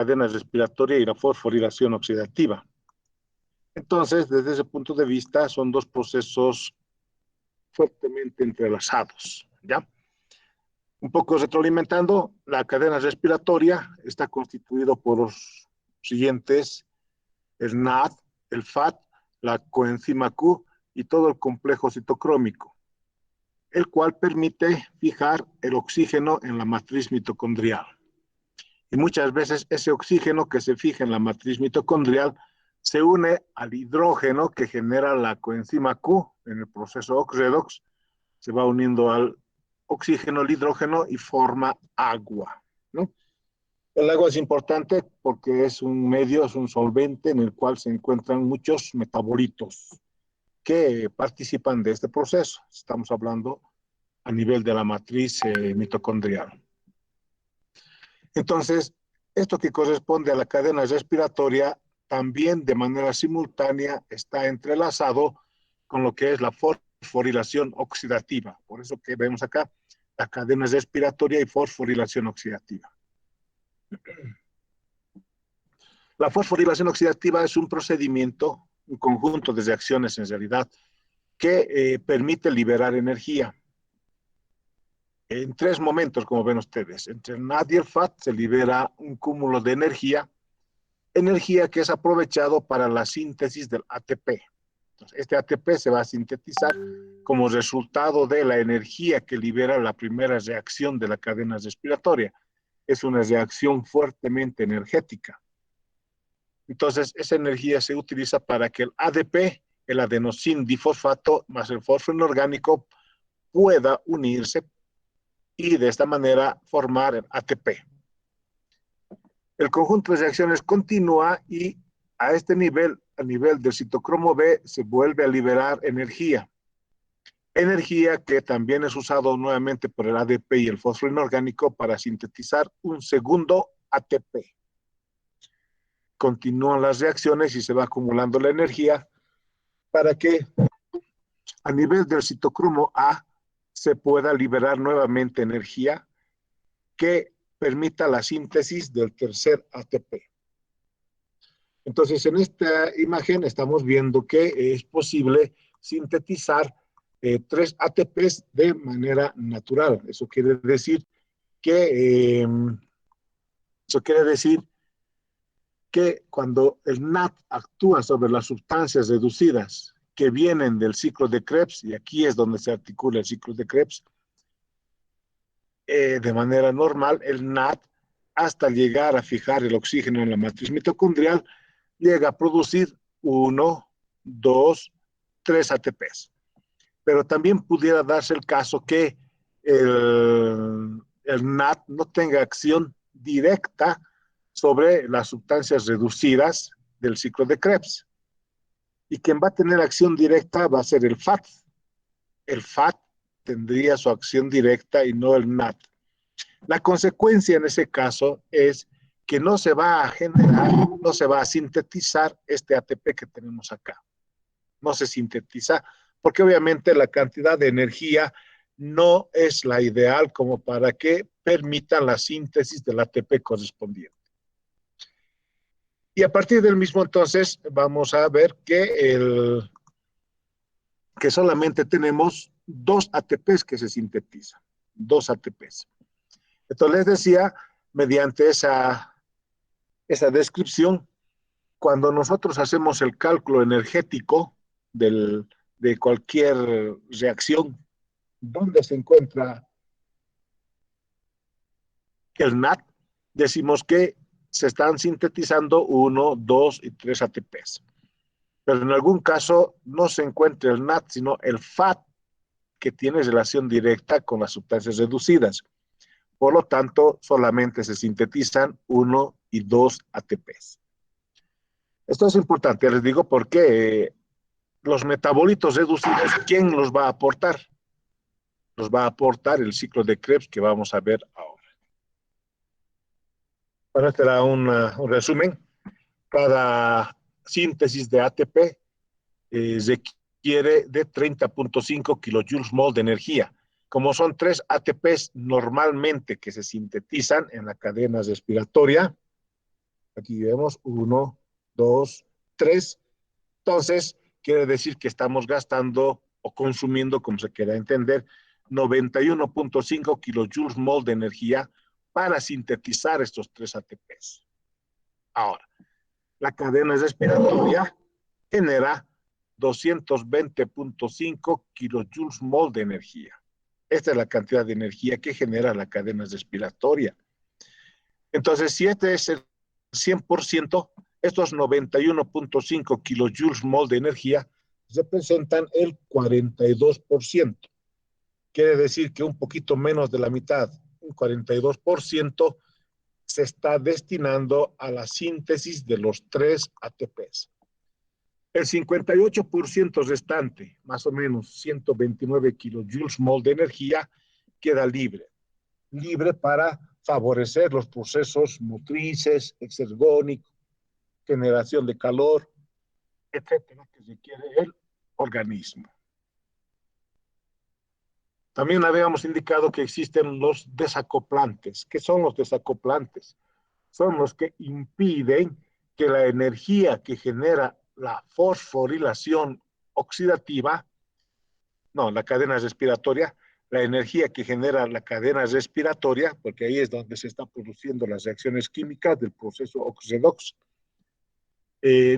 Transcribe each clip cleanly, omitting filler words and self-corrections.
cadena respiratoria y la fosforilación oxidativa. Entonces, desde ese punto de vista, son dos procesos fuertemente entrelazados, ¿ya? Un poco retroalimentando, la cadena respiratoria está constituida por los siguientes: el NAD, el FAT, la coenzima Q y todo el complejo citocrómico, el cual permite fijar el oxígeno en la matriz mitocondrial. Y muchas veces ese oxígeno que se fija en la matriz mitocondrial se une al hidrógeno que genera la coenzima Q en el proceso OX-redox, se va uniendo al oxígeno, el hidrógeno y forma agua, ¿no? El agua es importante porque es un medio, es un solvente en el cual se encuentran muchos metabolitos que participan de este proceso. Estamos hablando a nivel de la matriz mitocondrial. Entonces, esto que corresponde a la cadena respiratoria también de manera simultánea está entrelazado con lo que es la fosforilación oxidativa. Por eso que vemos acá la cadena respiratoria y fosforilación oxidativa. La fosforilación oxidativa es un procedimiento, un conjunto de reacciones en realidad, que permite liberar energía. En tres momentos, como ven ustedes, entre el NAD y el FAT se libera un cúmulo de energía que es aprovechado para la síntesis del ATP. Entonces, este ATP se va a sintetizar como resultado de la energía que libera la primera reacción de la cadena respiratoria. Es una reacción fuertemente energética. Entonces, esa energía se utiliza para que el ADP, el adenosín difosfato, más el fósforo inorgánico, pueda unirse y de esta manera formar el ATP. El conjunto de reacciones continúa y a este nivel, a nivel del citocromo B, se vuelve a liberar energía. Energía que también es usado nuevamente por el ADP y el fósforo inorgánico para sintetizar un segundo ATP. Continúan las reacciones y se va acumulando la energía para que a nivel del citocromo A se pueda liberar nuevamente energía que permita la síntesis del tercer ATP. Entonces, en esta imagen estamos viendo que es posible sintetizar 3 ATPs de manera natural. Eso quiere decir que cuando el NAD actúa sobre las sustancias reducidas que vienen del ciclo de Krebs, y aquí es donde se articula el ciclo de Krebs, de manera normal, el NAD, hasta llegar a fijar el oxígeno en la matriz mitocondrial, llega a producir 1, 2, 3 ATPs. Pero también pudiera darse el caso que el NAD no tenga acción directa sobre las sustancias reducidas del ciclo de Krebs. Y quien va a tener acción directa va a ser el FAT. El FAT tendría su acción directa y no el NAD. La consecuencia en ese caso es que no se va a generar, no se va a sintetizar este ATP que tenemos acá. No se sintetiza porque obviamente la cantidad de energía no es la ideal como para que permitan la síntesis del ATP correspondiente. Y a partir del mismo entonces vamos a ver que solamente tenemos 2 ATPs que se sintetizan, 2 ATPs. Entonces les decía, mediante esa descripción, cuando nosotros hacemos el cálculo energético de cualquier reacción, donde se encuentra el NAD, decimos que se están sintetizando 1, 2 y 3 ATPs. Pero en algún caso no se encuentra el NAD, sino el FAT, que tiene relación directa con las sustancias reducidas. Por lo tanto, solamente se sintetizan 1 y 2 ATPs. Esto es importante, les digo, porque los metabolitos reducidos, ¿quién los va a aportar? Los va a aportar el ciclo de Krebs que vamos a ver ahora. Bueno, este era un resumen. Cada síntesis de ATP requiere de 30.5 kilojoules mol de energía. Como son 3 ATPs normalmente que se sintetizan en la cadena respiratoria, Aquí vemos 1, 2, 3. Entonces, quiere decir que estamos gastando o consumiendo, como se quiera entender, 91.5 kilojoules mol de energía para sintetizar estos 3 ATPs. Ahora, la cadena respiratoria genera 220.5 kilojoules mol de energía. Esta es la cantidad de energía que genera la cadena respiratoria. Entonces, si este es el 100%, estos 91.5 kilojoules mol de energía representan el 42%. Quiere decir que un poquito menos de la mitad, un 42%, se está destinando a la síntesis de los 3 ATPs. El 58% restante, más o menos 129 kilojoules mol de energía, queda libre para favorecer los procesos motrices, exergónicos, generación de calor, etcétera, que requiere el organismo. También habíamos indicado que existen los desacoplantes. ¿Qué son los desacoplantes? Son los que impiden que la energía que genera la fosforilación oxidativa, no, la cadena respiratoria, la energía que genera la cadena respiratoria, porque ahí es donde se están produciendo las reacciones químicas del proceso oxo-redox,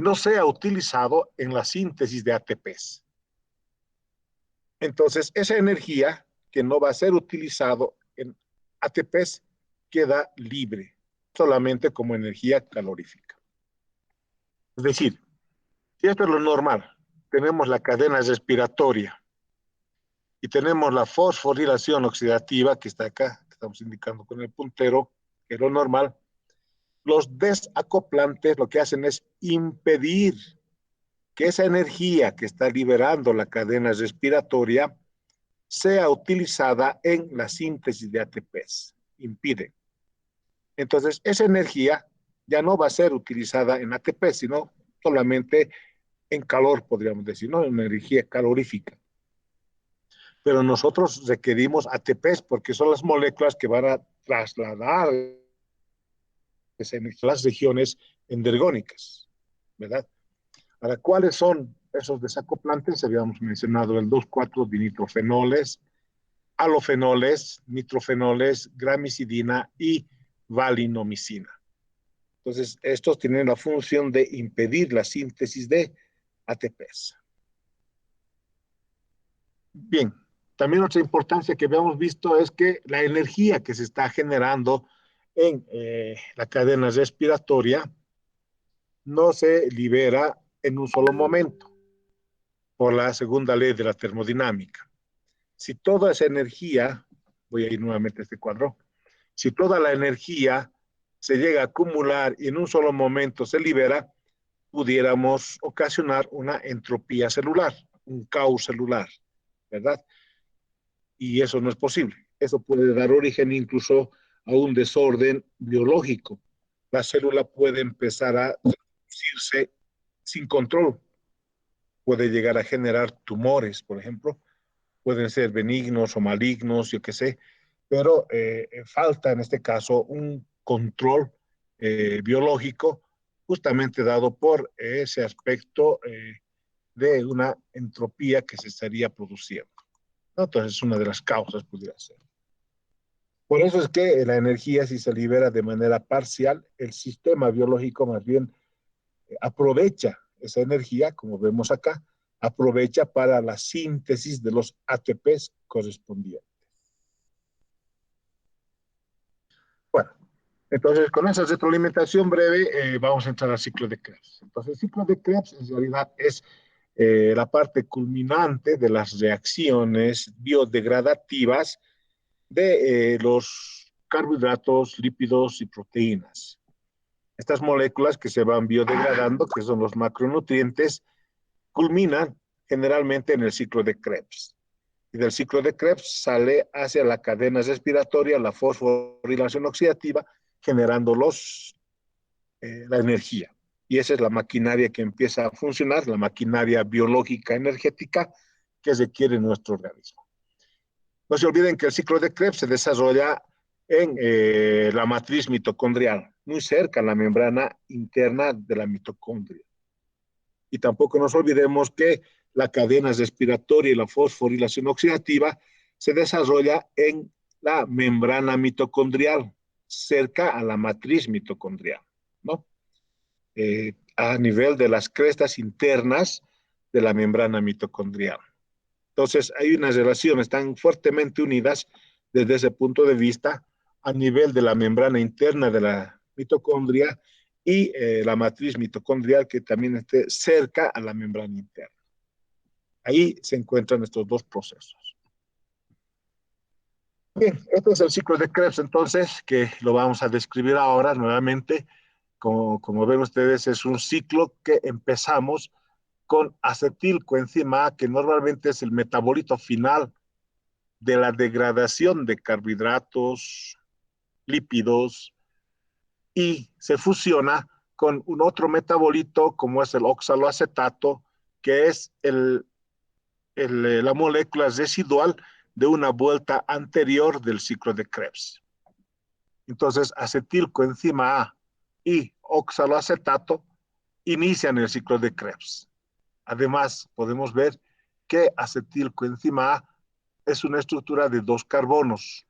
no sea utilizado en la síntesis de ATPs. Entonces, esa energía que no va a ser utilizado en ATPs queda libre, solamente como energía calorífica. Es decir, si esto es lo normal, tenemos la cadena respiratoria y tenemos la fosforilación oxidativa, que está acá, que estamos indicando con el puntero, que es lo normal, los desacoplantes lo que hacen es impedir que esa energía que está liberando la cadena respiratoria sea utilizada en la síntesis de ATPs. Impide. Entonces, esa energía ya no va a ser utilizada en ATP, sino solamente en calor, podríamos decir, ¿no? En energía calorífica. Pero nosotros requerimos ATPs porque son las moléculas que van a trasladar esa energía a las regiones endergónicas, ¿verdad? Ahora, ¿cuáles son esos desacoplantes? Habíamos mencionado el 2,4-dinitrofenoles, alofenoles, nitrofenoles, gramicidina y valinomicina. Entonces, estos tienen la función de impedir la síntesis de ATPs. Bien, también otra importancia que habíamos visto es que la energía que se está generando en la cadena respiratoria no se libera en un solo momento por la segunda ley de la termodinámica. Si toda esa energía, voy a ir nuevamente a este cuadro, si toda la energía se llega a acumular y en un solo momento se libera, pudiéramos ocasionar una entropía celular, un caos celular, ¿verdad? Y eso no es posible. Eso puede dar origen incluso a un desorden biológico. La célula puede empezar a reducirse sin control. Puede llegar a generar tumores, por ejemplo. Pueden ser benignos o malignos, yo qué sé, pero falta en este caso un control biológico justamente dado por ese aspecto de una entropía que se estaría produciendo, ¿no? Entonces, una de las causas pudiera ser. Por eso es que la energía, si se libera de manera parcial, el sistema biológico más bien aprovecha esa energía, como vemos acá, aprovecha para la síntesis de los ATPs correspondientes. Bueno, entonces con esa retroalimentación breve vamos a entrar al ciclo de Krebs. Entonces el ciclo de Krebs en realidad es la parte culminante de las reacciones biodegradativas de los carbohidratos, lípidos y proteínas. Estas moléculas que se van biodegradando, que son los macronutrientes, culminan generalmente en el ciclo de Krebs. Y del ciclo de Krebs sale hacia la cadena respiratoria la fosforilación oxidativa, generando la energía. Y esa es la maquinaria que empieza a funcionar, la maquinaria biológica energética que requiere nuestro organismo. No se olviden que el ciclo de Krebs se desarrolla en la matriz mitocondrial. muy cerca a la membrana interna de la mitocondria. Y tampoco nos olvidemos que la cadena respiratoria y la fosforilación oxidativa se desarrolla en la membrana mitocondrial, cerca a la matriz mitocondrial, ¿no? A nivel de las crestas internas de la membrana mitocondrial. Entonces, hay unas relaciones tan fuertemente unidas desde ese punto de vista a nivel de la membrana interna de la mitocondria y la matriz mitocondrial que también esté cerca a la membrana interna. Ahí se encuentran estos dos procesos. Bien, este es el ciclo de Krebs, entonces, que lo vamos a describir ahora nuevamente. Como ven ustedes, es un ciclo que empezamos con acetilcoenzima A, que normalmente es el metabolito final de la degradación de carbohidratos, lípidos, y se fusiona con un otro metabolito como es el oxaloacetato, que es la molécula residual de una vuelta anterior del ciclo de Krebs. Entonces, acetilcoenzima A y oxaloacetato inician el ciclo de Krebs. Además, podemos ver que acetilcoenzima A es una estructura de 2 carbonos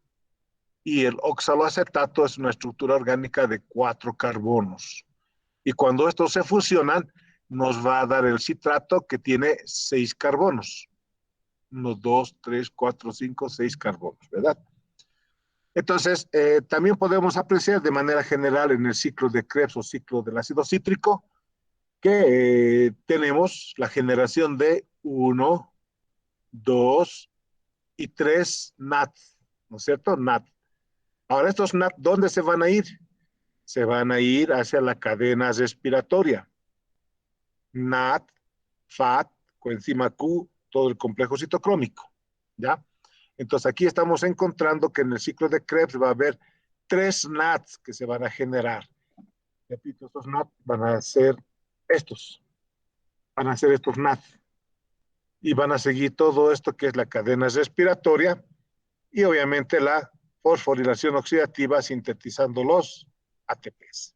y el oxaloacetato es una estructura orgánica de 4 carbonos. Y cuando estos se fusionan, nos va a dar el citrato que tiene 6 carbonos. 1, 2, 3, 4, 5, 6 carbonos, ¿verdad? Entonces, también podemos apreciar de manera general en el ciclo de Krebs o ciclo del ácido cítrico que tenemos la generación de 1, 2 y 3 NAT, ¿no es cierto? NAT. Ahora, estos NAT, ¿dónde se van a ir? Se van a ir hacia la cadena respiratoria. NAT, FAT, coenzima Q, todo el complejo citocrómico, ¿ya? Entonces, aquí estamos encontrando que en el ciclo de Krebs va a haber 3 NATs que se van a generar. Repito, estos NAT van a ser estos, NAT. Y van a seguir todo esto que es la cadena respiratoria y obviamente la fosforilación oxidativa sintetizando los ATPs.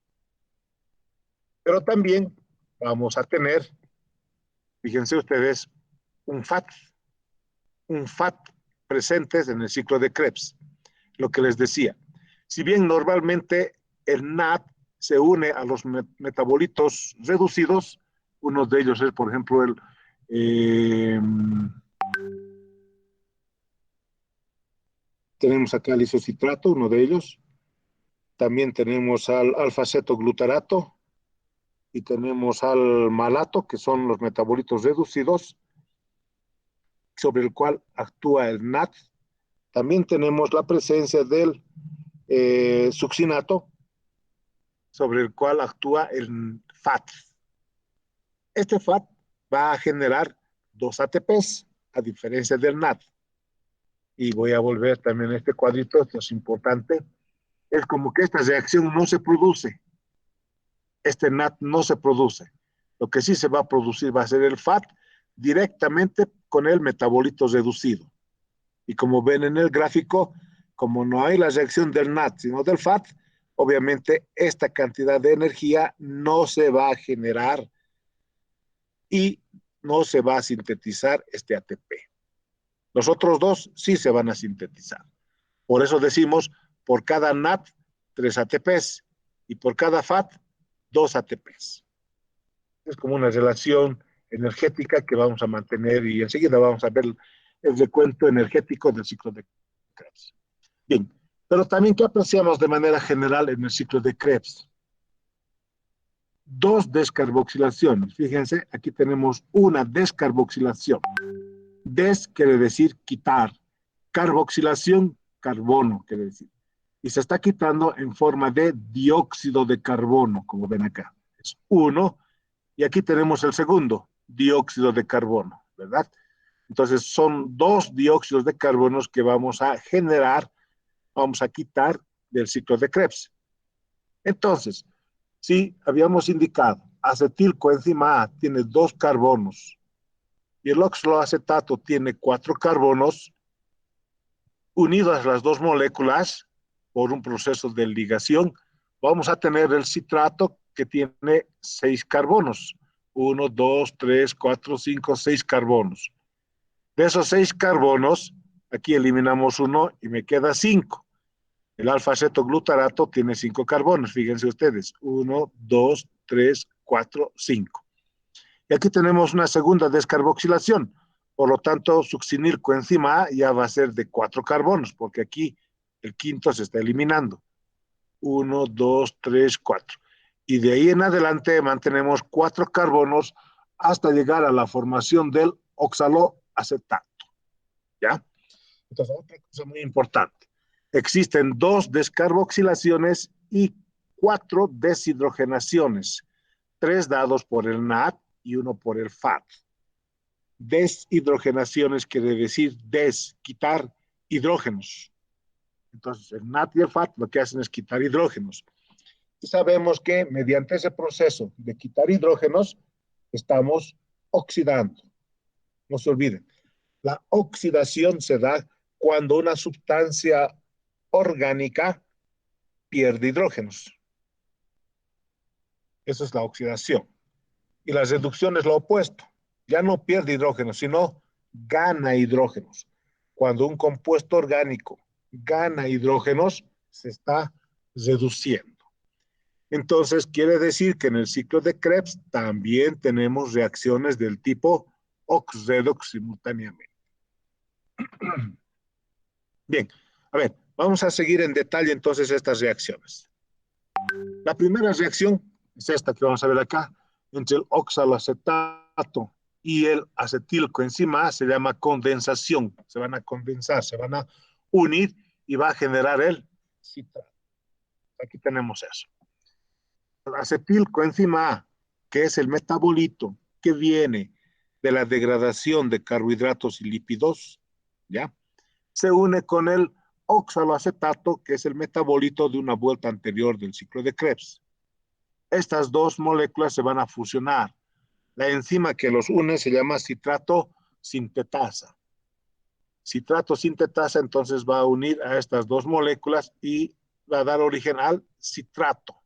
Pero también vamos a tener, fíjense ustedes, un FAT, presentes en el ciclo de Krebs. Lo que les decía, si bien normalmente el NAT se une a los metabolitos reducidos, uno de ellos es, por ejemplo, tenemos acá el isocitrato, uno de ellos. También tenemos al alfa-cetoglutarato y tenemos al malato, que son los metabolitos reducidos, sobre el cual actúa el NAT. También tenemos la presencia del succinato, sobre el cual actúa el FAT. Este FAT va a generar 2 ATPs, a diferencia del NAT. Y voy a volver también a este cuadrito, esto es importante. Es como que esta reacción no se produce. Este NAT no se produce. Lo que sí se va a producir va a ser el FAT directamente con el metabolito reducido. Y como ven en el gráfico, como no hay la reacción del NAT, sino del FAT, obviamente esta cantidad de energía no se va a generar y no se va a sintetizar este ATP. Los otros dos sí se van a sintetizar. Por eso decimos, por cada NAT, 3 ATPs y por cada FAT, 2 ATPs. Es como una relación energética que vamos a mantener y enseguida vamos a ver el recuento energético del ciclo de Krebs. Bien, pero también ¿qué apreciamos de manera general en el ciclo de Krebs? 2 descarboxilaciones. Fíjense, aquí tenemos una descarboxilación. Des quiere decir quitar. Carboxilación, carbono quiere decir. Y se está quitando en forma de dióxido de carbono, como ven acá. Es 1. Y aquí tenemos el segundo, dióxido de carbono, ¿verdad? Entonces son 2 dióxidos de carbono que vamos a generar, vamos a quitar del ciclo de Krebs. Entonces, si habíamos indicado, acetilcoenzima A tiene 2 carbonos y el oxaloacetato tiene 4 carbonos, unidas las 2 moléculas por un proceso de ligación, vamos a tener el citrato que tiene 6 carbonos. 1, 2, 3, 4, 5, 6 carbonos. De esos 6 carbonos, aquí eliminamos uno y me queda 5. El alfa-acetoglutarato tiene 5 carbonos, fíjense ustedes. 1, 2, 3, 4, 5. Y aquí tenemos una segunda descarboxilación. Por lo tanto, succinilcoenzima A ya va a ser de 4 carbonos, porque aquí el quinto se está eliminando. 1, 2, 3, 4. Y de ahí en adelante mantenemos 4 carbonos hasta llegar a la formación del oxaloacetato. ¿Ya? Entonces, otra cosa muy importante. Existen 2 descarboxilaciones y 4 deshidrogenaciones. 3 dados por el NAD y 1 por el FAD. Deshidrogenaciones quiere decir quitar hidrógenos. Entonces, el NAD y el FAD lo que hacen es quitar hidrógenos. Y sabemos que mediante ese proceso de quitar hidrógenos, estamos oxidando. No se olviden, la oxidación se da cuando una sustancia orgánica pierde hidrógenos. Eso es la oxidación. Y la reducción es lo opuesto. Ya no pierde hidrógenos, sino gana hidrógenos. Cuando un compuesto orgánico gana hidrógenos, se está reduciendo. Entonces, quiere decir que en el ciclo de Krebs también tenemos reacciones del tipo ox-redox simultáneamente. Bien, a ver, vamos a seguir en detalle entonces estas reacciones. La primera reacción es esta que vamos a ver acá, entre el oxaloacetato y el acetilcoenzima A, se llama condensación. Se van a condensar, se van a unir y va a generar el citrato. Aquí tenemos eso. El acetilcoenzima A, que es el metabolito que viene de la degradación de carbohidratos y lípidos, ¿ya? Se une con el oxaloacetato, que es el metabolito de una vuelta anterior del ciclo de Krebs. Estas 2 moléculas se van a fusionar. La enzima que los une se llama citrato sintetasa. Citrato sintetasa entonces va a unir a estas 2 moléculas y va a dar origen al citrato,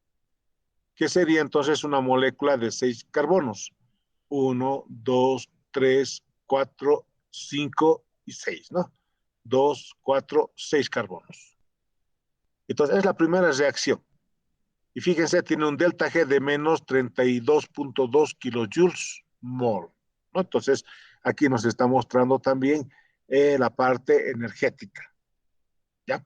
que sería entonces una molécula de 6 carbonos. 1, 2, 3, 4, 5 y 6, ¿no? 2, 4, 6 carbonos. Entonces, es la primera reacción. Y fíjense, tiene un delta G de menos 32.2 kilojoules mol, ¿no? Entonces, aquí nos está mostrando también la parte energética. ¿Ya?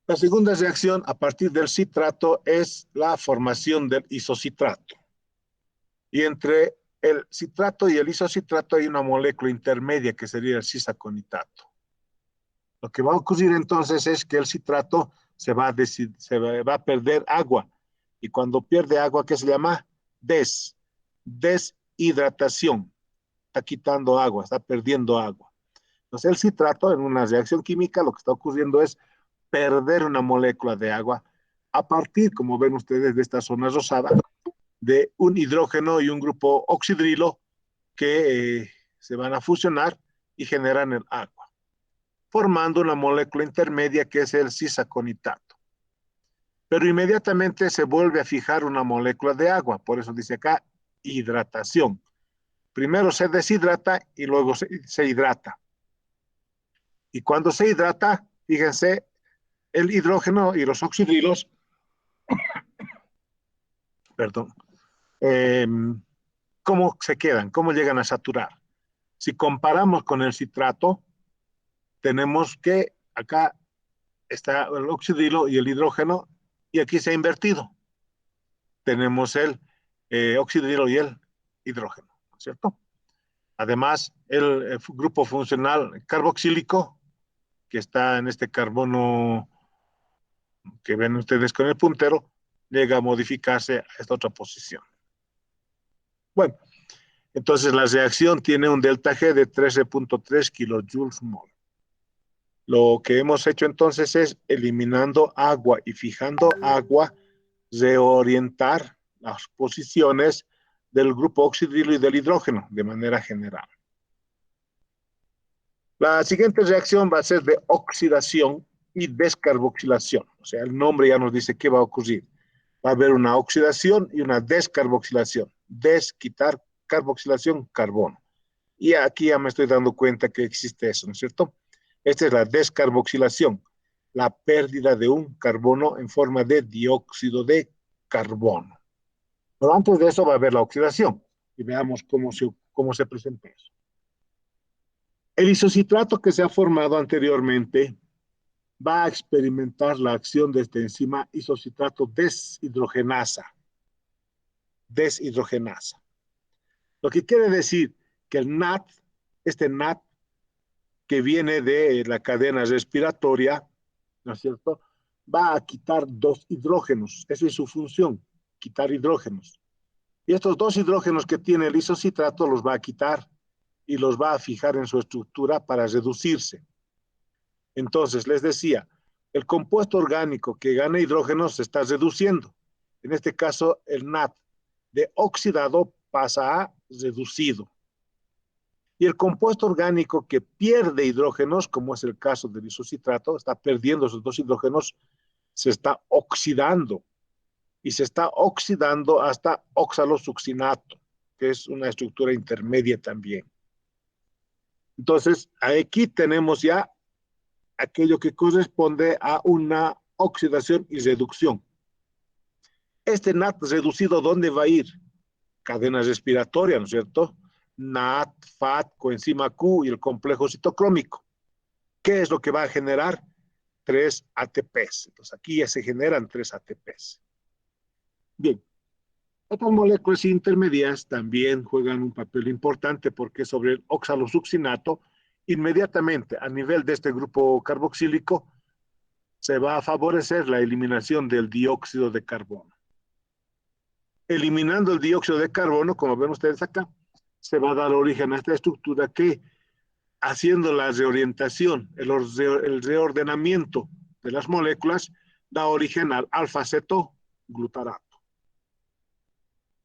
La segunda reacción a partir del citrato es la formación del isocitrato. Y entre el citrato y el isocitrato hay una molécula intermedia que sería el cisaconitato. Lo que va a ocurrir entonces es que el citrato se va a perder agua. Y cuando pierde agua, ¿qué se llama? Deshidratación. Está quitando agua, está perdiendo agua. Entonces el citrato en una reacción química lo que está ocurriendo es perder una molécula de agua a partir, como ven ustedes, de esta zona rosada, de un hidrógeno y un grupo oxidrilo que se van a fusionar y generan el agua, formando una molécula intermedia que es el cisaconitato. Pero inmediatamente se vuelve a fijar una molécula de agua, por eso dice acá hidratación. Primero se deshidrata y luego se hidrata. Y cuando se hidrata, fíjense, el hidrógeno y los oxidrilos, perdón, ¿cómo se quedan? ¿Cómo llegan a saturar? Si comparamos con el citrato, tenemos que acá está el oxidrilo y el hidrógeno, y aquí se ha invertido. Tenemos el oxidrilo y el hidrógeno, ¿cierto? Además, el grupo funcional carboxílico, que está en este carbono que ven ustedes con el puntero, llega a modificarse a esta otra posición. Bueno, entonces la reacción tiene un delta G de 13.3 kilojoules mol. Lo que hemos hecho entonces es, eliminando agua y fijando agua, reorientar las posiciones del grupo oxidrilo y del hidrógeno de manera general. La siguiente reacción va a ser de oxidación y descarboxilación. O sea, el nombre ya nos dice qué va a ocurrir. Va a haber una oxidación y una descarboxilación. Quitar, carboxilación, carbono. Y aquí ya me estoy dando cuenta que existe eso, ¿no es cierto? Esta es la descarboxilación, la pérdida de un carbono en forma de dióxido de carbono. Pero antes de eso va a haber la oxidación. Y veamos cómo se presenta eso. El isocitrato que se ha formado anteriormente va a experimentar la acción de esta enzima isocitrato deshidrogenasa. Deshidrogenasa. Lo que quiere decir que el NAT, este NAT que viene de la cadena respiratoria, ¿no es cierto?, va a quitar dos hidrógenos. Esa es su función, quitar hidrógenos. Y estos dos hidrógenos que tiene el isocitrato los va a quitar y los va a fijar en su estructura para reducirse. Entonces, les decía, el compuesto orgánico que gana hidrógeno se está reduciendo. En este caso, el NAT de oxidado pasa a reducido. Y el compuesto orgánico que pierde hidrógenos, como es el caso del isocitrato, está perdiendo esos dos hidrógenos, se está oxidando. Y se está oxidando hasta oxalosuccinato, que es una estructura intermedia también. Entonces, aquí tenemos ya aquello que corresponde a una oxidación y reducción. Este NAT reducido, ¿dónde va a ir? Cadena respiratoria, ¿no es cierto? NAT, FAT, coenzima Q y el complejo citocrómico. ¿Qué es lo que va a generar? 3 ATPs. Entonces aquí ya se generan 3 ATPs. Bien, otras moléculas intermedias también juegan un papel importante porque sobre el oxalosuccinato, inmediatamente a nivel de este grupo carboxílico, se va a favorecer la eliminación del dióxido de carbono. Eliminando el dióxido de carbono, como ven ustedes acá, se va a dar origen a esta estructura que, haciendo la reorientación, el reordenamiento de las moléculas, da origen al alfa-cetoglutarato.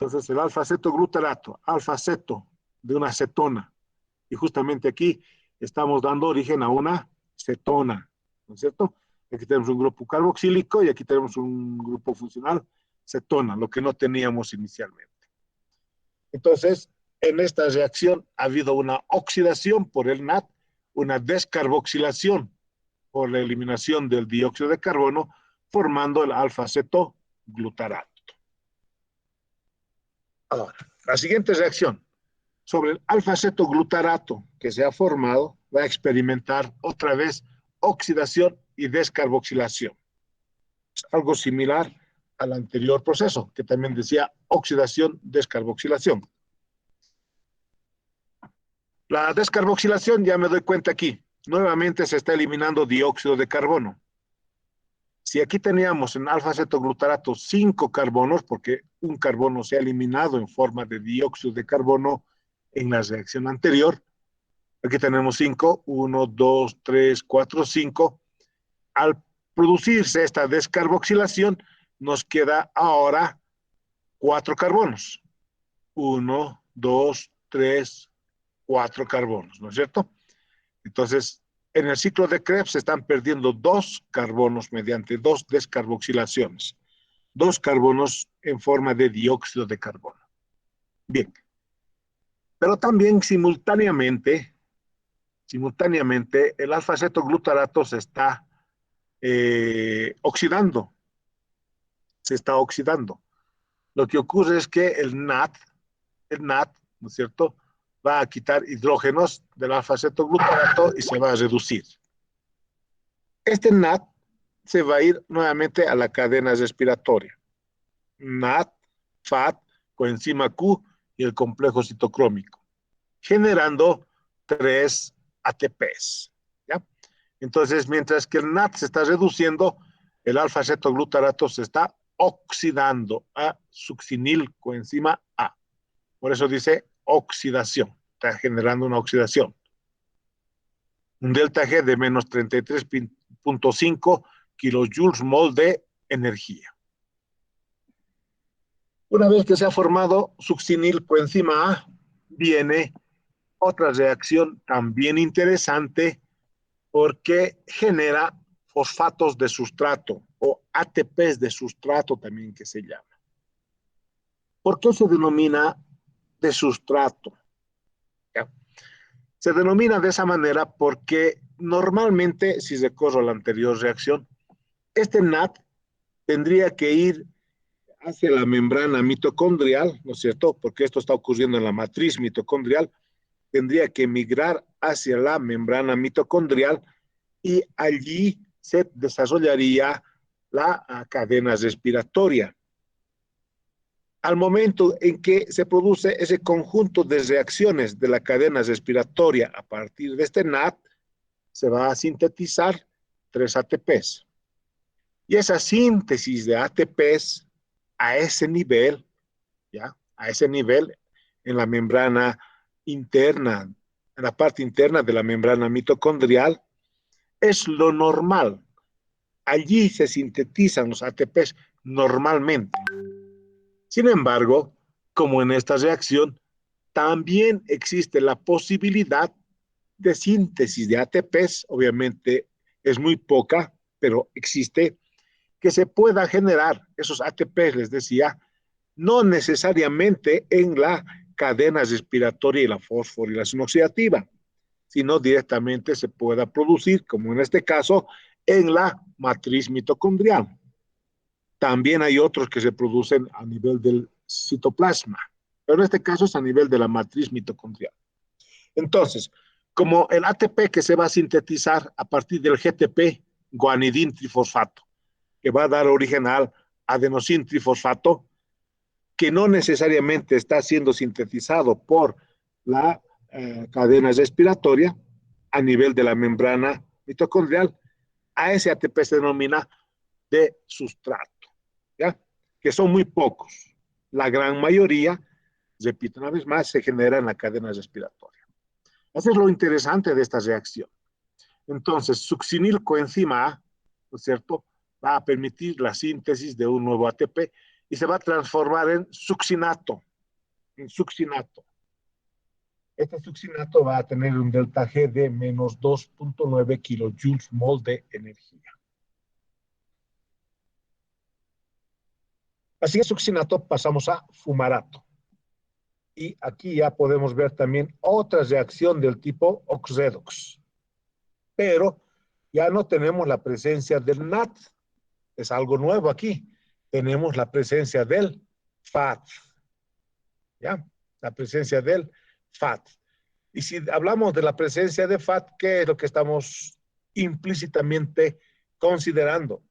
Entonces, el alfa-cetoglutarato, alfa-ceto de una cetona, y justamente aquí estamos dando origen a una cetona, ¿no es cierto? Aquí tenemos un grupo carboxílico y aquí tenemos un grupo funcional cetona, lo que no teníamos inicialmente. Entonces, en esta reacción ha habido una oxidación por el NAT, una descarboxilación por la eliminación del dióxido de carbono, formando el alfa-cetoglutarato. Ahora, la siguiente reacción sobre el alfa-cetoglutarato que se ha formado va a experimentar otra vez oxidación y descarboxilación. Es algo similar al anterior proceso, que también decía oxidación, descarboxilación. La descarboxilación, ya me doy cuenta aquí, nuevamente se está eliminando dióxido de carbono. Si aquí teníamos en alfa-cetoglutarato 5 carbonos, porque un carbono se ha eliminado en forma de dióxido de carbono en la reacción anterior, aquí tenemos 5, 1, 2, 3, 4, 5. Al producirse esta descarboxilación, nos queda ahora 4 carbonos. 1, 2, 3, 4 carbonos, ¿no es cierto? Entonces, en el ciclo de Krebs se están perdiendo 2 carbonos mediante 2 descarboxilaciones. 2 carbonos en forma de dióxido de carbono. Bien. Pero también simultáneamente el alfa-cetoglutarato se está oxidando. Se está oxidando. Lo que ocurre es que el NAT, ¿no es cierto?, va a quitar hidrógenos del alfa-cetoglutarato y se va a reducir. Este NAT se va a ir nuevamente a la cadena respiratoria. NAT, FAT, coenzima Q y el complejo citocrómico, generando 3 ATPs. ¿Ya? Entonces, mientras que el NAT se está reduciendo, el alfa-cetoglutarato se está oxidando a succinil coenzima A. Por eso dice oxidación, está generando una oxidación. Un delta G de menos 33.5 kilojoules mol de energía. Una vez que se ha formado succinil coenzima A, viene otra reacción también interesante porque genera fosfatos de sustrato o ATPs de sustrato también que se llama. ¿Por qué se denomina de sustrato? ¿Ya? Se denomina de esa manera porque normalmente, si recorro la anterior reacción, este NAT tendría que ir hacia la membrana mitocondrial, ¿no es cierto? Porque esto está ocurriendo en la matriz mitocondrial, tendría que migrar hacia la membrana mitocondrial y allí se desarrollaría la cadena respiratoria. Al momento en que se produce ese conjunto de reacciones de la cadena respiratoria a partir de este NAT, se va a sintetizar 3 ATPs. Y esa síntesis de ATPs a ese nivel, ¿ya? A ese nivel, en la membrana interna, en la parte interna de la membrana mitocondrial, es lo normal. Allí se sintetizan los ATPs normalmente. Sin embargo, como en esta reacción, también existe la posibilidad de síntesis de ATPs, obviamente es muy poca, pero existe, que se pueda generar esos ATPs, les decía, no necesariamente en la cadena respiratoria y la fosforilación oxidativa, sino directamente se pueda producir, como en este caso, en la matriz mitocondrial. También hay otros que se producen a nivel del citoplasma, pero en este caso es a nivel de la matriz mitocondrial. Entonces, como el ATP que se va a sintetizar a partir del GTP, guanidín trifosfato, que va a dar origen al adenosín trifosfato, que no necesariamente está siendo sintetizado por la cadena respiratoria a nivel de la membrana mitocondrial, a ese ATP se denomina de sustrato, ¿ya? Que son muy pocos. La gran mayoría, repito una vez más, se genera en la cadena respiratoria. Eso es lo interesante de esta reacción. Entonces, succinilcoenzima A, ¿no es cierto?, va a permitir la síntesis de un nuevo ATP y se va a transformar en succinato. Este succinato va a tener un delta G de menos 2.9 kilojoules mol de energía. Así es, succinato pasamos a fumarato. Y aquí ya podemos ver también otra reacción del tipo oxredox. Pero ya no tenemos la presencia del NAT. Es algo nuevo aquí. Tenemos la presencia del FAT. ¿Ya? La presencia del FAT. Y si hablamos de la presencia de FAT, ¿qué es lo que estamos implícitamente considerando?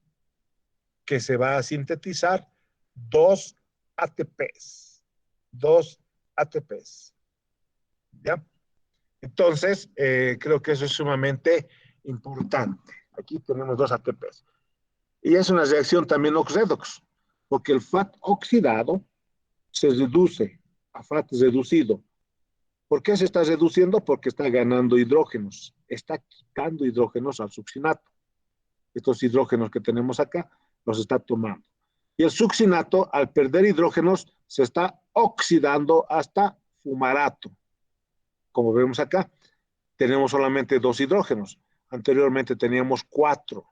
Que se va a sintetizar 2 ATPs. 2 ATPs. ¿Ya? Entonces, creo que eso es sumamente importante. Aquí tenemos 2 ATPs. Y es una reacción también ox-redox, porque el FAT oxidado se reduce a FAT reducido. ¿Por qué se está reduciendo? Porque está ganando hidrógenos, está quitando hidrógenos al succinato. Estos hidrógenos que tenemos acá los está tomando. Y el succinato, al perder hidrógenos, se está oxidando hasta fumarato. Como vemos acá, tenemos solamente 2 hidrógenos. Anteriormente teníamos 4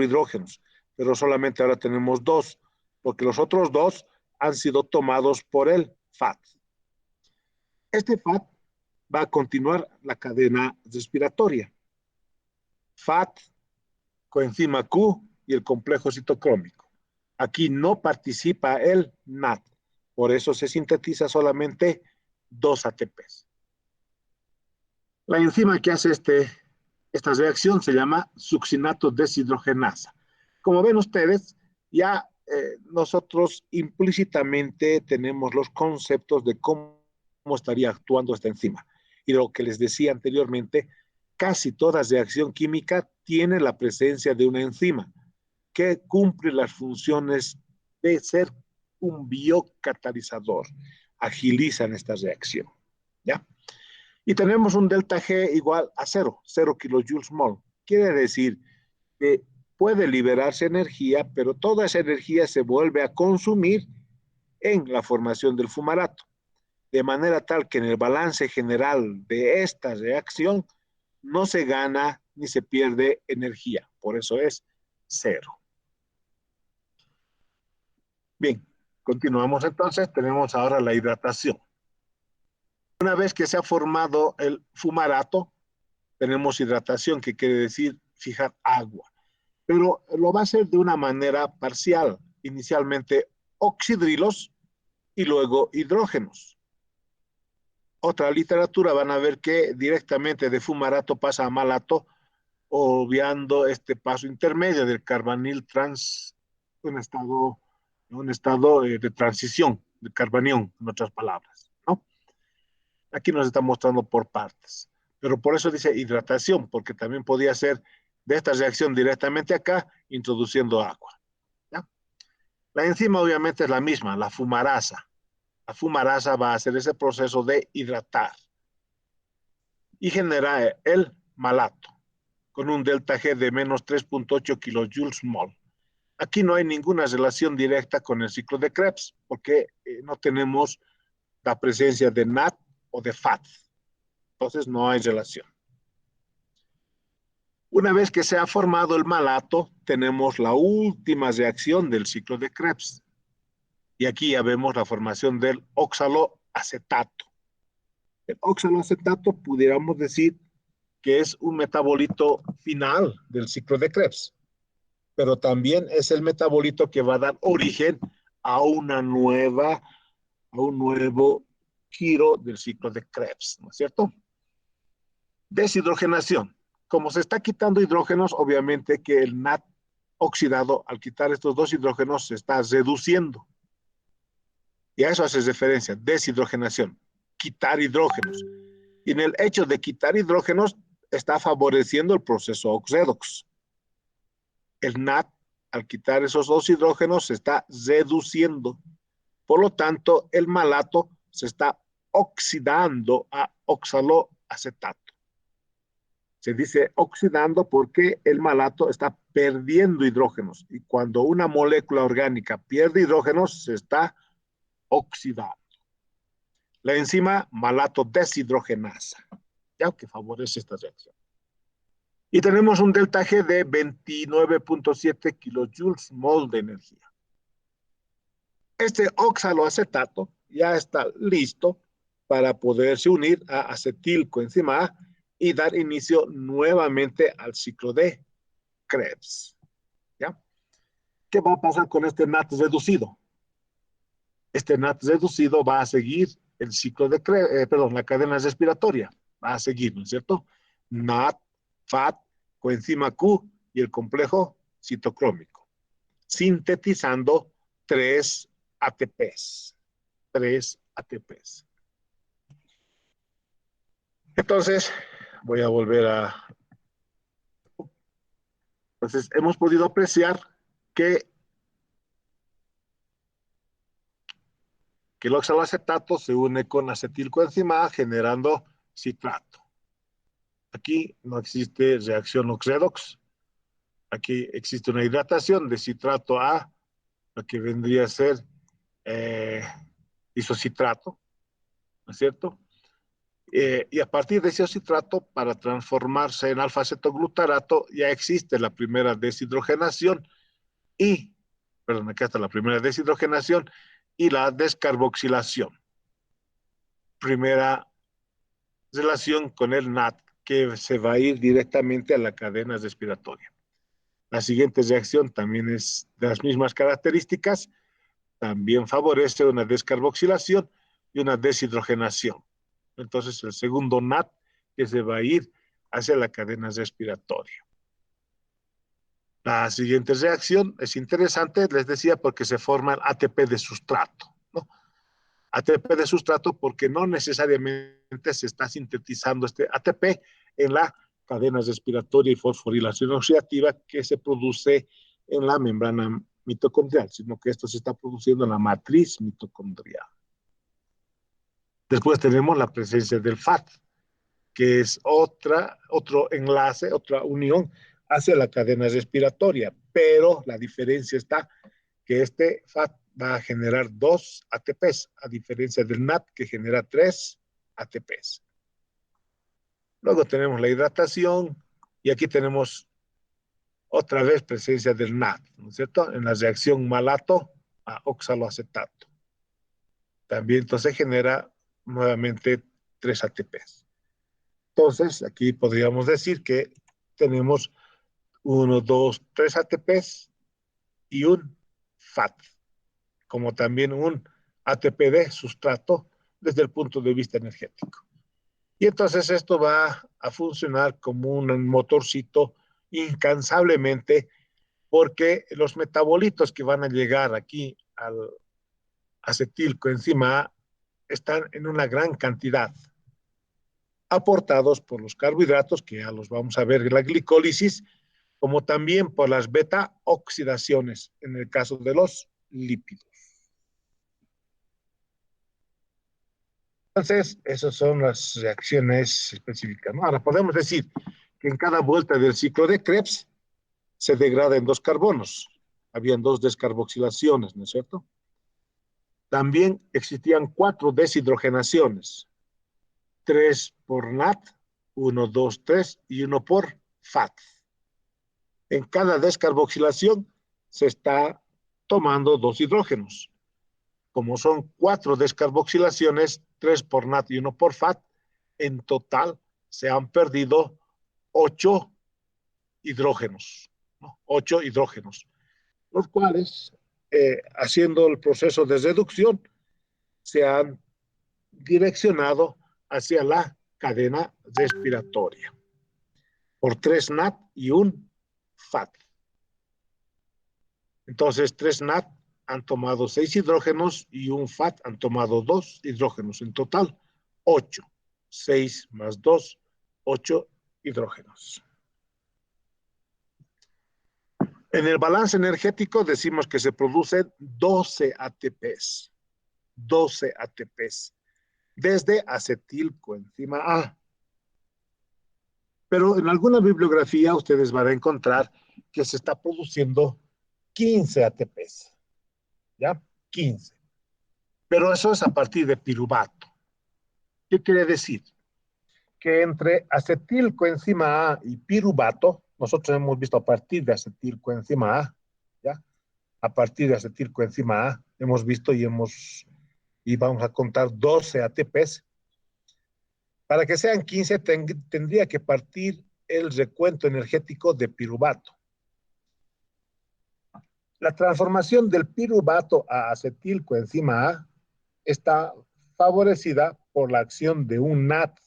hidrógenos, pero solamente ahora tenemos 2, porque los otros 2 han sido tomados por el FAT. Este FAT va a continuar la cadena respiratoria. FAT, coenzima Q y el complejo citocrómico. Aquí no participa el NAT, por eso se sintetiza solamente 2 ATPs. La enzima que hace esta reacción se llama succinato deshidrogenasa. Como ven ustedes, ya nosotros implícitamente tenemos los conceptos de cómo estaría actuando esta enzima. Y lo que les decía anteriormente, casi toda reacción química tiene la presencia de una enzima que cumple las funciones de ser un biocatalizador. Agilizan esta reacción, ¿ya? Y tenemos un delta G igual a 0 kilojoules mol. Quiere decir que puede liberarse energía, pero toda esa energía se vuelve a consumir en la formación del fumarato. De manera tal que en el balance general de esta reacción no se gana ni se pierde energía. por eso es 0. Bien, continuamos entonces, tenemos ahora la hidratación. Una vez que se ha formado el fumarato, tenemos hidratación, que quiere decir fijar agua. Pero lo va a hacer de una manera parcial, inicialmente oxidrilos y luego hidrógenos. Otra literatura van a ver que directamente de fumarato pasa a malato, obviando este paso intermedio del carbonil trans, un estado de transición, de carbanión, en otras palabras, ¿no? Aquí nos está mostrando por partes, pero por eso dice hidratación, porque también podía ser de esta reacción directamente acá, introduciendo agua, ¿ya? La enzima obviamente es la misma, la fumarasa. La fumarasa va a hacer ese proceso de hidratar y genera el malato con un delta G de menos 3.8 kilojoules mol. Aquí no hay ninguna relación directa con el ciclo de Krebs, porque no tenemos la presencia de NAT o de FAT. Entonces no hay relación. Una vez que se ha formado el malato, tenemos la última reacción del ciclo de Krebs. Y aquí ya vemos la formación del oxaloacetato. El oxaloacetato pudiéramos decir que es un metabolito final del ciclo de Krebs, pero también es el metabolito que va a dar origen a un nuevo giro del ciclo de Krebs, ¿no es cierto? Deshidrogenación. Como se está quitando hidrógenos, obviamente que el NAT oxidado, al quitar estos dos hidrógenos, se está reduciendo. Y a eso hace referencia, deshidrogenación, quitar hidrógenos. Y en el hecho de quitar hidrógenos, está favoreciendo el proceso oxedox. El NAT, al quitar esos dos hidrógenos, se está reduciendo. Por lo tanto, el malato se está oxidando a oxaloacetato. Se dice oxidando porque el malato está perdiendo hidrógenos. Y cuando una molécula orgánica pierde hidrógenos, se está oxidando. La enzima malato deshidrogenasa, ya que favorece esta reacción. Y tenemos un delta G de 29.7 kilojoules mol de energía. Este oxaloacetato ya está listo para poderse unir a acetilcoenzima A y dar inicio nuevamente al ciclo de Krebs. ¿Ya? ¿Qué va a pasar con este NAT reducido? Este NAT reducido va a seguir el ciclo de Krebs, la cadena respiratoria. Va a seguir, ¿no es cierto? NAT, FAT, coenzima Q y el complejo citocrómico, sintetizando 3 ATPs. 3 ATPs. Entonces, voy a volver a... Entonces, hemos podido apreciar que el oxaloacetato se une con acetilcoenzima A generando citrato. Aquí no existe reacción oxedox. Aquí existe una hidratación de citrato a lo que vendría a ser isocitrato, ¿no es cierto? Y a partir de ese citrato, para transformarse en alfa-acetoglutarato, ya existe la primera deshidrogenación acá está la primera deshidrogenación y la descarboxilación. Primera relación con el NAT, que se va a ir directamente a la cadena respiratoria. La siguiente reacción también es de las mismas características, también favorece una descarboxilación y una deshidrogenación. Entonces, el segundo NAT que se va a ir hacia la cadena respiratoria. La siguiente reacción es interesante, les decía, porque se forma el ATP de sustrato, ¿no? ATP de sustrato porque no necesariamente se está sintetizando este ATP en la cadena respiratoria y fosforilación oxidativa que se produce en la membrana mitocondrial, sino que esto se está produciendo en la matriz mitocondrial. Después tenemos la presencia del FAT, que es otro enlace, otra unión hacia la cadena respiratoria, pero la diferencia está que este FAT va a generar 2 ATPs, a diferencia del NAT que genera 3 ATPs. Luego tenemos la hidratación y aquí tenemos otra vez presencia del NAD, ¿no es cierto? En la reacción malato a oxaloacetato. También entonces genera nuevamente 3 ATPs. Entonces, aquí podríamos decir que tenemos 1, 2, 3 ATPs y un FAT, como también un ATP de sustrato desde el punto de vista energético. Y entonces esto va a funcionar como un motorcito incansablemente, porque los metabolitos que van a llegar aquí al acetilcoenzima A están en una gran cantidad, aportados por los carbohidratos, que ya los vamos a ver en la glicólisis, como también por las beta oxidaciones en el caso de los lípidos. Entonces, esas son las reacciones específicas, ¿no? Ahora, podemos decir que en cada vuelta del ciclo de Krebs se degrada en 2 carbonos. Habían 2 descarboxilaciones, ¿no es cierto? También existían 4 deshidrogenaciones. 3 por NAT, 1, 2, 3 y 1 por FAT. En cada descarboxilación se está tomando 2 hidrógenos. Como son 4 descarboxilaciones, 3 por NAT y 1 por FAT, en total se han perdido 8 hidrógenos, ¿no? 8 hidrógenos, los cuales, haciendo el proceso de reducción, se han direccionado hacia la cadena respiratoria por 3 NAT y un FAT. Entonces, 3 NAT han tomado 6 hidrógenos y un FAT han tomado 2 hidrógenos. En total, 8. 6 más 2, 8 hidrógenos. En el balance energético decimos que se producen 12 ATPs. 12 ATPs. Desde acetilcoenzima A. Pero en alguna bibliografía ustedes van a encontrar que se está produciendo 15 ATPs. ¿Ya? 15. Pero eso es a partir de piruvato. ¿Qué quiere decir? Que entre acetilcoenzima A y piruvato, nosotros hemos visto a partir de acetilcoenzima A, ¿ya? A partir de acetilcoenzima A, hemos visto y vamos a contar 12 ATPs. Para que sean 15, tendría que partir el recuento energético de piruvato. La transformación del piruvato a acetilcoenzima A está favorecida por la acción de un NAT.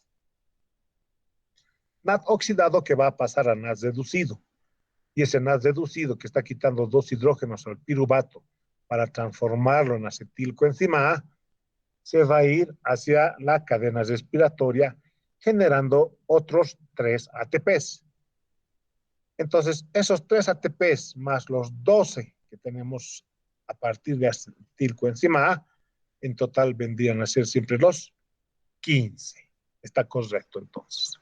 NAT oxidado que va a pasar a NAT reducido. Y ese NAT reducido que está quitando 2 hidrógenos al piruvato para transformarlo en acetilcoenzima A, se va a ir hacia la cadena respiratoria generando otros 3 ATPs. Entonces, esos 3 ATPs más los 12 que tenemos a partir de acetilcoenzima A, en total vendrían a ser siempre los 15. Está correcto, entonces.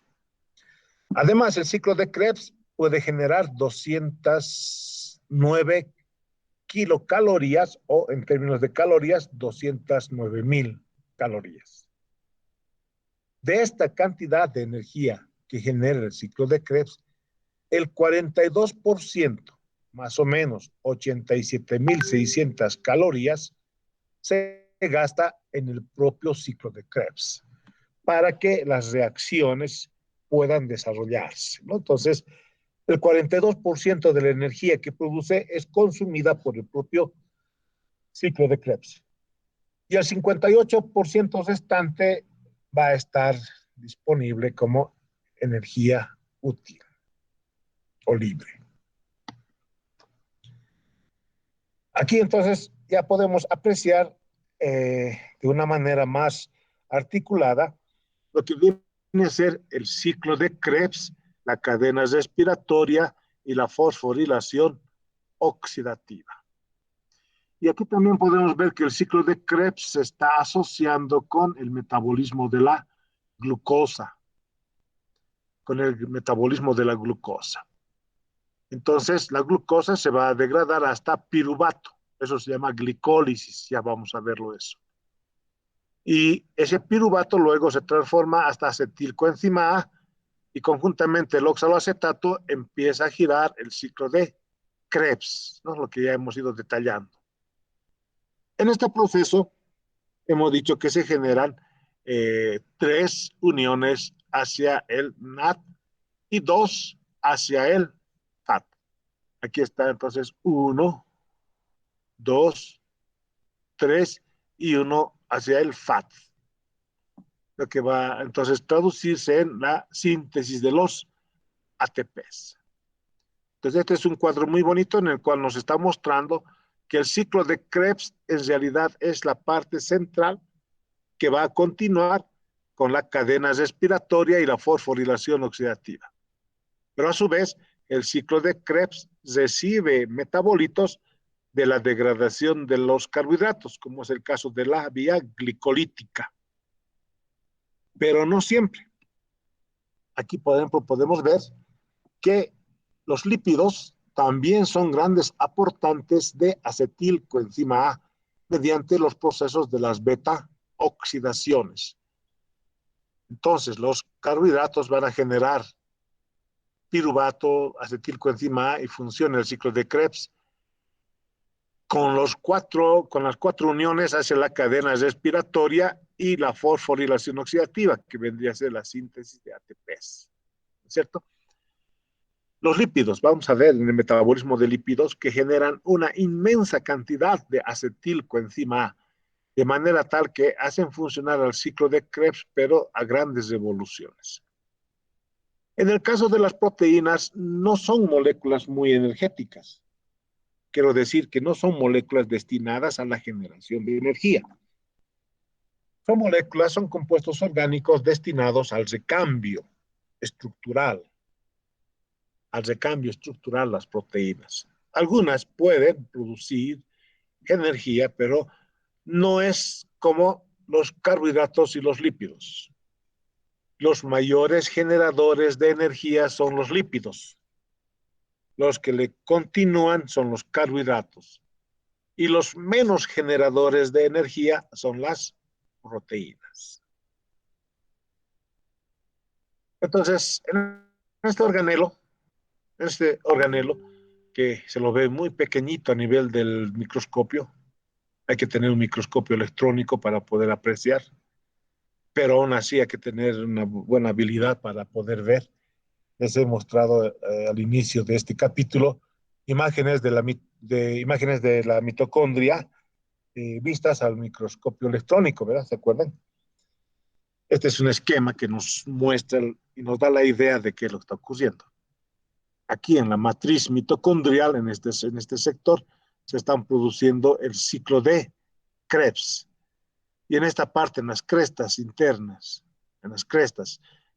Además, el ciclo de Krebs puede generar 209 kilocalorías o, en términos de calorías, 209,000 calorías. De esta cantidad de energía que genera el ciclo de Krebs, el 42%, más o menos 87,600 calorías, se gasta en el propio ciclo de Krebs para que las reacciones puedan desarrollarse, ¿no? Entonces, el 42% de la energía que produce es consumida por el propio ciclo de Krebs. Y el 58% restante va a estar disponible como energía útil o libre. Aquí entonces ya podemos apreciar de una manera más articulada lo que viene a ser el ciclo de Krebs, la cadena respiratoria y la fosforilación oxidativa. Y aquí también podemos ver que el ciclo de Krebs se está asociando con el metabolismo de la glucosa, con el metabolismo de la glucosa. Entonces, la glucosa se va a degradar hasta piruvato. Eso se llama glicólisis, ya vamos a verlo eso. Y ese piruvato luego se transforma hasta acetilcoenzima A y conjuntamente el oxaloacetato empieza a girar el ciclo de Krebs, ¿no? Lo que ya hemos ido detallando. En este proceso hemos dicho que se generan 3 uniones hacia el NAT y 2 hacia el FAT. Aquí está entonces 1, 2, 3 y 1 hacia el FAT. Lo que va entonces a traducirse en la síntesis de los ATPs. Entonces este es un cuadro muy bonito en el cual nos está mostrando que el ciclo de Krebs en realidad es la parte central que va a continuar con la cadena respiratoria y la fosforilación oxidativa. Pero a su vez, el ciclo de Krebs recibe metabolitos de la degradación de los carbohidratos, como es el caso de la vía glicolítica. Pero no siempre. Aquí, por ejemplo, podemos ver que los lípidos también son grandes aportantes de acetilcoenzima A mediante los procesos de las beta-oxidaciones. Entonces, los carbohidratos van a generar piruvato, acetilcoenzima A y funciona el ciclo de Krebs con las 4 uniones hacia la cadena respiratoria y la fosforilación oxidativa, que vendría a ser la síntesis de ATPs, ¿cierto? Los lípidos, vamos a ver en el metabolismo de lípidos que generan una inmensa cantidad de acetilcoenzima A, de manera tal que hacen funcionar el ciclo de Krebs, pero a grandes revoluciones. En el caso de las proteínas, no son moléculas muy energéticas. Quiero decir que no son moléculas destinadas a la generación de energía. Son moléculas, son compuestos orgánicos destinados al recambio estructural, las proteínas. Algunas pueden producir energía, pero no es como los carbohidratos y los lípidos. Los mayores generadores de energía son los lípidos. Los que le continúan son los carbohidratos. Y los menos generadores de energía son las proteínas. Entonces, en este organelo, que se lo ve muy pequeñito a nivel del microscopio, hay que tener un microscopio electrónico para poder apreciar, pero aún así hay que tener una buena habilidad para poder ver. Les he mostrado al inicio de este capítulo imágenes de la mitocondria vistas al microscopio electrónico, ¿verdad? ¿Se acuerdan? Este es un esquema que nos muestra y nos da la idea de qué es lo que está ocurriendo. Aquí en la matriz mitocondrial, en este sector, se están produciendo el ciclo de Krebs. Y en esta parte, en las crestas internas,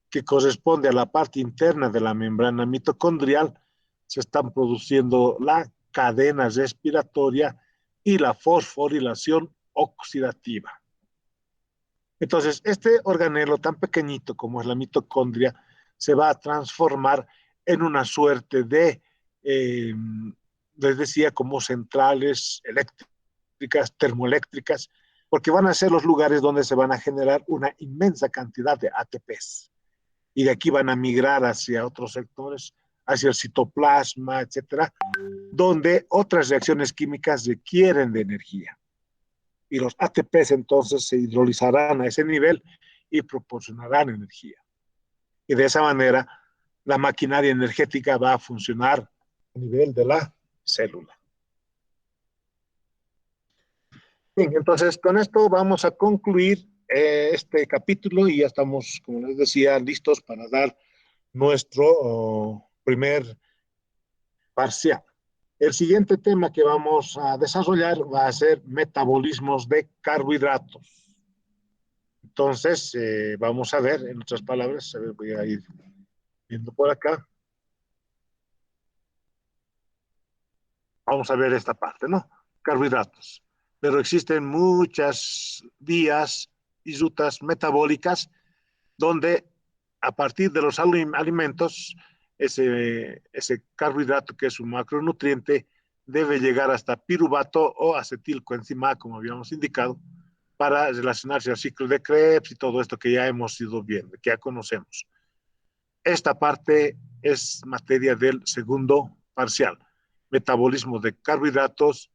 que corresponde a la parte interna de la membrana mitocondrial, se están produciendo la cadena respiratoria y la fosforilación oxidativa. Entonces, este organelo tan pequeñito como es la mitocondria se va a transformar en una suerte de, les decía, como centrales eléctricas, termoeléctricas, porque van a ser los lugares donde se van a generar una inmensa cantidad de ATPs. Y de aquí van a migrar hacia otros sectores, hacia el citoplasma, etcétera, donde otras reacciones químicas requieren de energía. Y los ATPs entonces se hidrolizarán a ese nivel y proporcionarán energía. Y de esa manera, la maquinaria energética va a funcionar a nivel de la célula. Bien, entonces con esto vamos a concluir este capítulo y ya estamos, como les decía, listos para dar nuestro primer parcial. El siguiente tema que vamos a desarrollar va a ser metabolismos de carbohidratos. Entonces, vamos a ver, en otras palabras, voy a ir viendo por acá. Vamos a ver esta parte, ¿no? Carbohidratos. Pero existen muchas vías y rutas metabólicas donde a partir de los alimentos, ese carbohidrato que es un macronutriente debe llegar hasta piruvato o acetilcoenzima A, como habíamos indicado, para relacionarse al ciclo de Krebs y todo esto que ya hemos ido viendo, que ya conocemos. Esta parte es materia del segundo parcial, metabolismo de carbohidratos,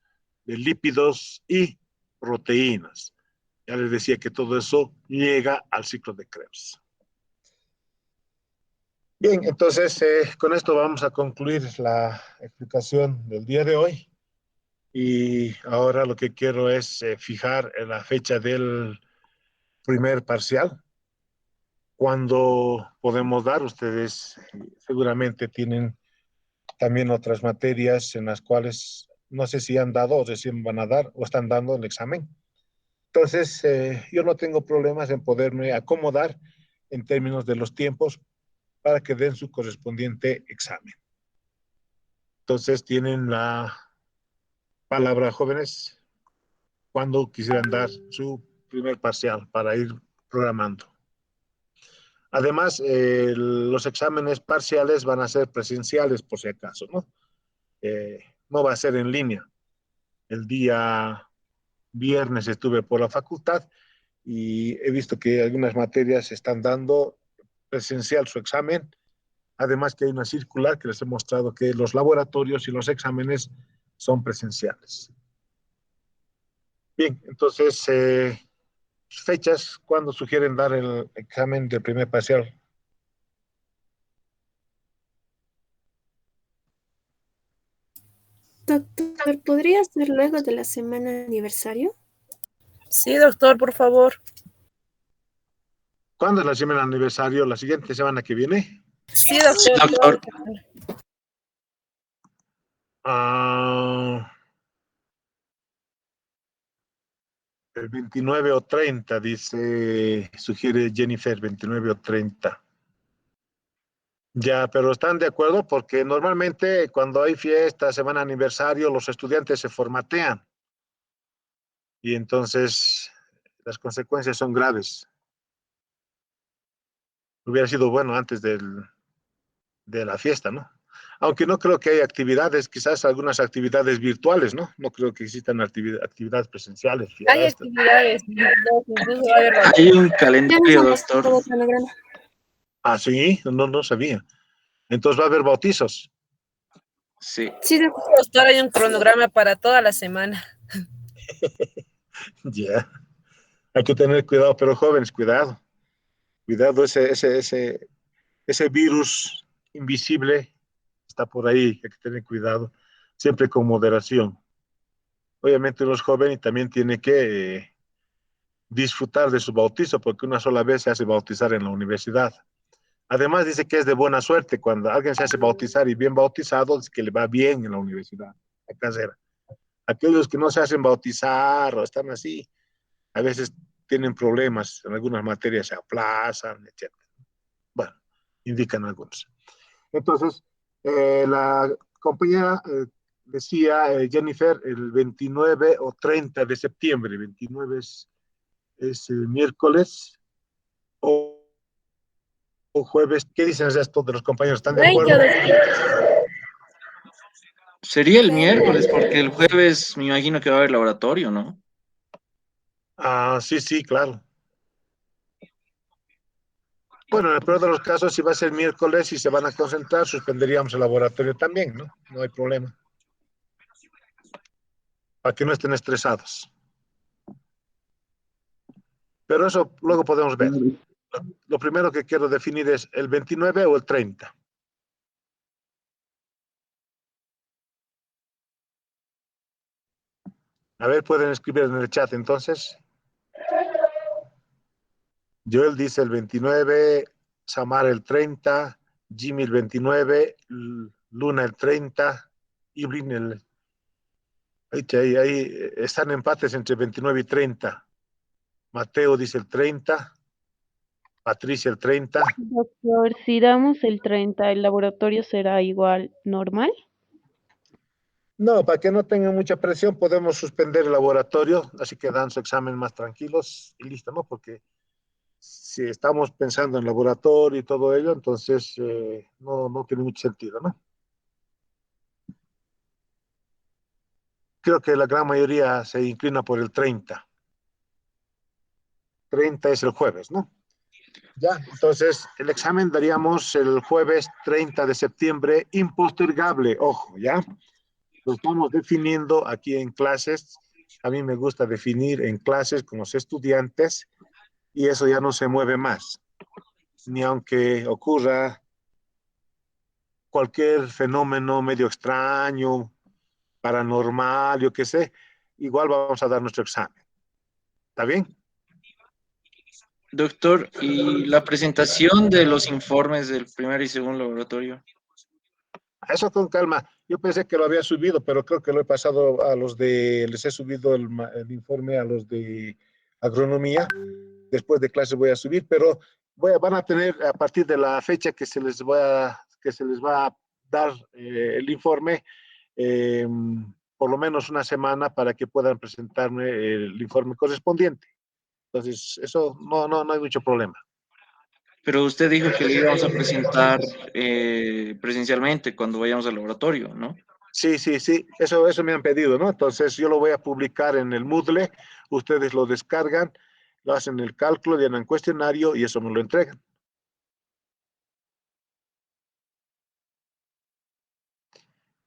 de lípidos y proteínas. Ya les decía que todo eso llega al ciclo de Krebs. Bien, entonces con esto vamos a concluir la explicación del día de hoy. Y ahora lo que quiero es fijar la fecha del primer parcial. Cuando podemos dar, ustedes seguramente tienen también otras materias en las cuales no sé si han dado o recién van a dar o están dando el examen. Entonces, yo no tengo problemas en poderme acomodar en términos de los tiempos para que den su correspondiente examen. Entonces, tienen la palabra, jóvenes, cuando quisieran dar su primer parcial para ir programando. Además, los exámenes parciales van a ser presenciales, por si acaso, ¿no? No va a ser en línea. El día viernes estuve por la facultad y he visto que algunas materias están dando presencial su examen. Además que hay una circular que les he mostrado que los laboratorios y los exámenes son presenciales. Bien, entonces, fechas, ¿cuándo sugieren dar el examen del primer parcial? Doctor, ¿podría ser luego de la semana aniversario? Sí, doctor, por favor. ¿Cuándo es la semana de aniversario? ¿La siguiente semana que viene? Sí, doctor. Doctor, El 29 o 30, dice, sugiere Jennifer, 29 o 30. Ya, pero están de acuerdo porque normalmente cuando hay fiesta, semana aniversario, los estudiantes se formatean y entonces las consecuencias son graves. Hubiera sido bueno antes de la fiesta, ¿no? Aunque no creo que haya actividades, quizás algunas actividades virtuales, ¿no? No creo que existan actividades presenciales, Hay fiestas. actividades, incluso va a haber hay un Ya calendario, nos han doctor. pasado el cronograma. Ah, sí, no sabía. Entonces va a haber bautizos. Sí. Sí, doctor. doctor, hay un cronograma para toda la semana. Ya, hay que tener cuidado, pero jóvenes, cuidado. Cuidado, ese virus invisible está por ahí, hay que tener cuidado, siempre con moderación. Obviamente uno es joven y también tiene que disfrutar de su bautizo, porque una sola vez se hace bautizar en la universidad. Además dice que es de buena suerte cuando alguien se hace bautizar y bien bautizado, es que le va bien en la universidad, la carrera. Aquellos que no se hacen bautizar o están así, a veces tienen problemas, en algunas materias se aplazan, etcétera. Bueno, indican algunos. Entonces, la compañera decía, Jennifer, el 29 o 30 de septiembre, 29 es miércoles o jueves. ¿Qué dicen esto de los compañeros? ¿Están de 30, acuerdo? doctor. Sería el miércoles, porque el jueves me imagino que va a haber laboratorio, ¿no? Ah, sí, claro. Bueno, en el peor de los casos, si va a ser miércoles y se van a concentrar, suspenderíamos el laboratorio también, ¿no? No hay problema. Para que no estén estresados. Pero eso luego podemos ver. Lo primero que quiero definir es el 29 o el 30. A ver, pueden escribir en el chat entonces. Joel dice el 29, Samar el 30, Jimmy el 29, Luna el 30, Ibrin el... Ahí están empates entre 29 y 30. Mateo dice el 30, Patricia el 30. Doctor, si damos el 30, ¿el laboratorio será igual normal? No, para que no tengan mucha presión, podemos suspender el laboratorio, así que dan su examen más tranquilos y listo, ¿no? Porque si estamos pensando en laboratorio y todo ello, entonces no tiene mucho sentido, ¿no? Creo que la gran mayoría se inclina por el 30. 30 es el jueves, ¿no? Ya, entonces el examen daríamos el jueves 30 de septiembre, impostergable, ojo, ¿ya? Lo estamos definiendo aquí en clases. A mí me gusta definir en clases con los estudiantes y eso ya no se mueve más. Ni aunque ocurra cualquier fenómeno medio extraño, paranormal, yo qué sé, igual vamos a dar nuestro examen. ¿Está bien? Doctor, ¿y la presentación de los informes del primer y segundo laboratorio? Eso con calma. Yo pensé que lo había subido, pero creo que lo he pasado a los de, les he subido el informe a los de agronomía. Después de clase voy a subir, pero van a tener a partir de la fecha que se les va a dar el informe, eh, por lo menos una semana para que puedan presentarme el informe correspondiente. Entonces, eso no hay mucho problema. Pero usted dijo que le íbamos a presentar presencialmente cuando vayamos al laboratorio, ¿no? Sí, eso me han pedido, ¿no? Entonces yo lo voy a publicar en el Moodle, ustedes lo descargan, lo hacen el cálculo, llenan cuestionario y eso me lo entregan.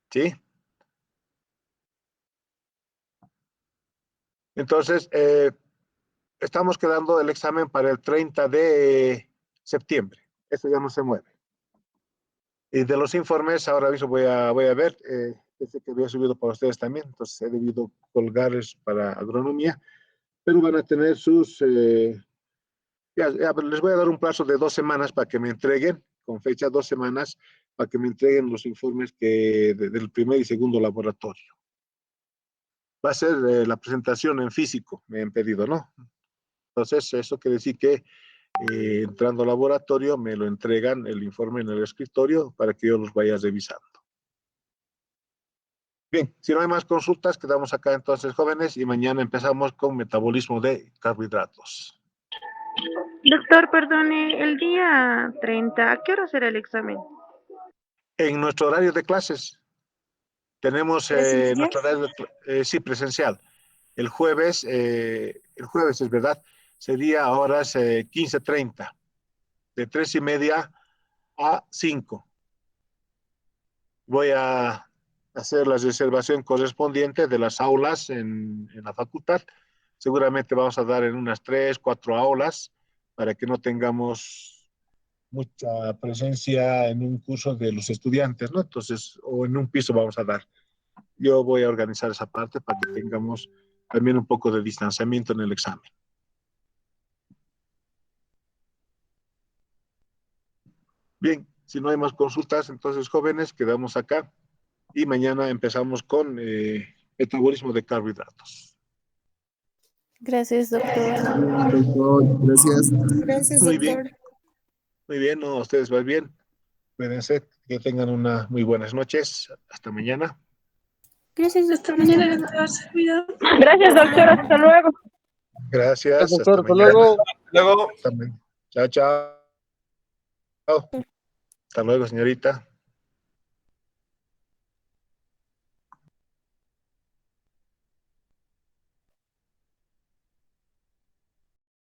¿Sí? Entonces, estamos quedando el examen para el 30 de septiembre. Eso ya no se mueve. Y de los informes, ahora mismo voy a ver, ese que había subido para ustedes también, entonces he debido colgarles para agronomía, pero van a tener sus, ya les voy a dar un plazo de 2 semanas para que me entreguen, con fecha 2 semanas, para que me entreguen los informes del primer y segundo laboratorio. Va a ser la presentación en físico, me han pedido, ¿no? Entonces, eso quiere decir que entrando al laboratorio me lo entregan el informe en el escritorio para que yo los vaya revisando. Bien, si no hay más consultas, quedamos acá entonces, jóvenes, y mañana empezamos con metabolismo de carbohidratos. Doctor, perdone, el día 30, ¿a qué hora será el examen? En nuestro horario de clases, tenemos nuestro horario sí, presencial. El jueves es verdad, sería a horas 15:30, de 3:30 a 5. Voy a hacer la reservación correspondiente de las aulas en la facultad. Seguramente vamos a dar en unas 3, 4 aulas para que no tengamos mucha presencia en un curso de los estudiantes, ¿no? Entonces, o en un piso vamos a dar. Yo voy a organizar esa parte para que tengamos también un poco de distanciamiento en el examen. Bien, si no hay más consultas, entonces, jóvenes, quedamos acá y mañana empezamos con metabolismo de carbohidratos. Gracias, doctor. Doctor, gracias. Gracias, Muy doctor. bien, muy bien, ¿no? Ustedes van bien. Cuídense, que tengan una muy buenas noches. Hasta mañana. Gracias, doctor. Mañana, doctor, se cuida. Gracias, doctor, hasta luego. Gracias, Doctor, hasta hasta mañana. luego. Luego. Chao, chao. Hasta luego, señorita.